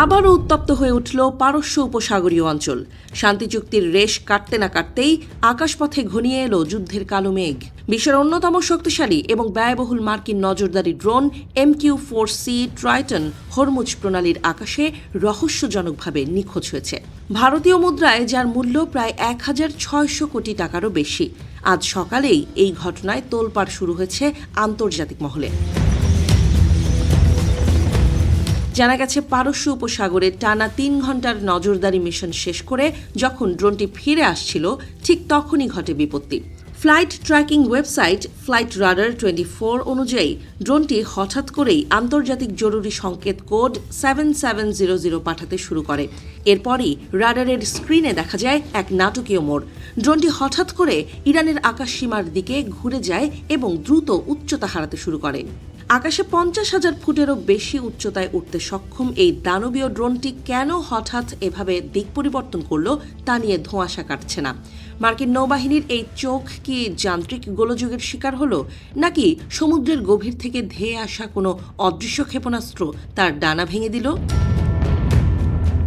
আবারও উত্তপ্ত হয়ে উঠল পারস্য উপসাগরীয় অঞ্চল। শান্তি চুক্তির রেশ কাটতে না কাটতেই আকাশপথে ঘনিয়ে এলো যুদ্ধের কালো মেঘ। বিশ্বের অন্যতম শক্তিশালী এবং ব্যয়বহুল মার্কিন নজরদারি ড্রোন MQ-4C ট্রাইটন হরমুজ প্রণালীর আকাশে রহস্যজনকভাবে নিখোঁজ হয়েছে। ভারতীয় মুদ্রায় যার মূল্য প্রায় ১,৬০০ কোটি টাকারও বেশি। আজ সকালেই এই ঘটনায় তোলপাড় শুরু হয়েছে আন্তর্জাতিক মহলে। জানা গেছে, পারস্য উপসাগরে টানা ৩ ঘণ্টার নজরদারি মিশন শেষ করে যখন ড্রোনটি ফিরে আসছিল, ঠিক তখনই ঘটে বিপত্তি। Flight tracking website flight radar 24 অনুযায়ী ড্রোনটি হঠাৎ করেই আন্তর্জাতিক জরুরি সংকেত কোড 7700 পাঠাতে শুরু করে। এরপরই রাডারের স্ক্রিনে দেখা যায় এক নাটকীয় মোড়। ড্রোনটি হঠাৎ করে ইরানের আকাশসীমার দিকে ঘুরে যায় এবং দ্রুত উচ্চতা হারাতে শুরু করে। আকাশে 50,000 ফুটেরও বেশি উচ্চতায় উঠতে সক্ষম এই দানবীয় ড্রোনটি কেন হঠাৎ এভাবে দিক পরিবর্তন করলো তা নিয়ে ধোঁয়াশা কাটছে না। মার্কিন নৌবাহিনীর এই চোখ কি যান্ত্রিক গোলযোগের শিকার হলো, নাকি সমুদ্রের গভীর থেকে ধেয়ে আসা কোনো অদৃশ্য ক্ষেপণাস্ত্র তার ডানা ভেঙে দিল?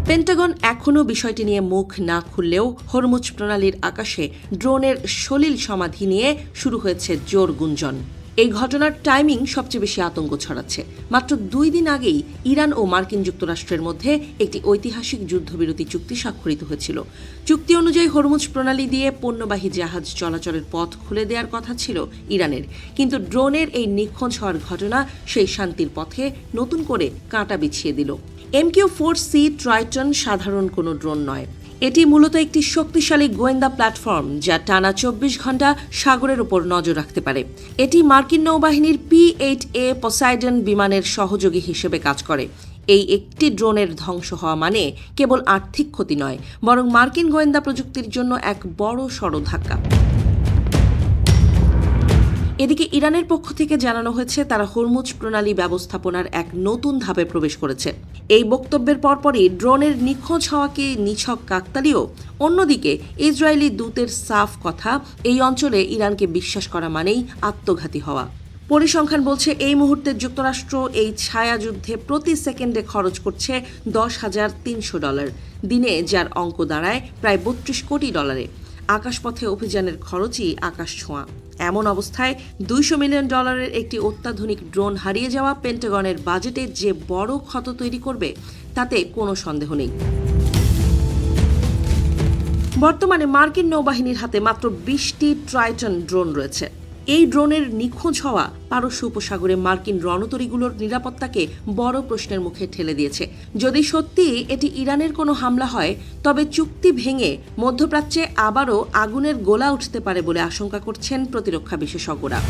পেন্টাগন এখনও বিষয়টি নিয়ে মুখ না খুললেও হরমুজ প্রণালীর আকাশে ড্রোনের সলিল সমাধি নিয়ে শুরু হয়েছে জোর গুঞ্জন। এই ঘটনার টাইমিং সবচেয়ে বেশি আতঙ্ক ছড়াচ্ছে। মাত্র 2 দিন আগেই ইরান ও মার্কিন যুক্তরাষ্ট্রের মধ্যে একটি ঐতিহাসিক যুদ্ধবিরতি চুক্তি স্বাক্ষরিত হয়েছিল। চুক্তি অনুযায়ী হরমুজ প্রণালী দিয়ে পণ্যবাহী জাহাজ চলাচলের পথ খুলে দেওয়ার কথা ছিল ইরানের, কিন্তু ড্রোনের এই নিখোঁজ হওয়ার ঘটনা সেই শান্তির পথে নতুন করে কাঁটা বিছিয়ে দিল। MQ-4C ট্রাইটন সাধারণ কোনো ড্রোন নয়। এটি মূলত একটি শক্তিশালী গোয়েন্দা প্ল্যাটফর্ম যা টানা 24 ঘণ্টা সাগরের উপর নজর রাখতে পারে। এটি মার্কিন নৌবাহিনীর P-8A পসাইডন বিমানের সহযোগী হিসেবে কাজ করে। এই একটি ড্রোনের ধ্বংস হওয়া মানে কেবল আর্থিক ক্ষতি নয়, বরং মার্কিন গোয়েন্দা প্রযুক্তির জন্য এক বড় সড় ধাক্কা। এদিকে ইরানের পক্ষ থেকে জানানো হয়েছে তারা হরমুজ প্রণালী ব্যবস্থাপনার এক নতুন ধাপে প্রবেশ করেছে। এই বক্তব্যের পরপরই ড্রোনের নিখোঁজ হওয়াকে নিছক কাকতালীয়। অন্যদিকে ইসরায়েলি দূতের সাফ কথা, এই অঞ্চলে ইরানকে বিশ্বাস করা মানেই আত্মঘাতী হওয়া। পরিসংখ্যান বলছে এই মুহূর্তে যুক্তরাষ্ট্র এই ছায়াযুদ্ধে প্রতি সেকেন্ডে খরচ করছে $10,300 দিনে, যার অঙ্ক দাঁড়ায় প্রায় $32 কোটি। আকাশপথে অভিযানের খরচই আকাশ ছোঁয়া। এমন অবস্থায় $200 মিলিয়ন একটি অত্যাধুনিক ড্রোন হারিয়ে যাওয়া পেন্টাগনের বাজেটে যে বড় ক্ষত তৈরি করবে তাতে কোনো সন্দেহ নেই। বর্তমানে মার্কিন নৌবাহিনীর হাতে মাত্র 20টি ট্রাইটন ড্রোন রয়েছে। এই ড্রোনের নিখোঁজ হওয়া পারস্য উপসাগরে মার্কিন রণতরীগুলোর নিরাপত্তাকে বড় প্রশ্নের মুখে ঠেলে দিয়েছে। যদি সত্যি এটি ইরানের কোনো হামলা হয়, তবে চুক্তি ভেঙে মধ্যপ্রাচ্যে আবারও আগুনের গোলা উঠতে পারে বলে আশঙ্কা করছেন প্রতিরক্ষা বিশেষজ্ঞরা।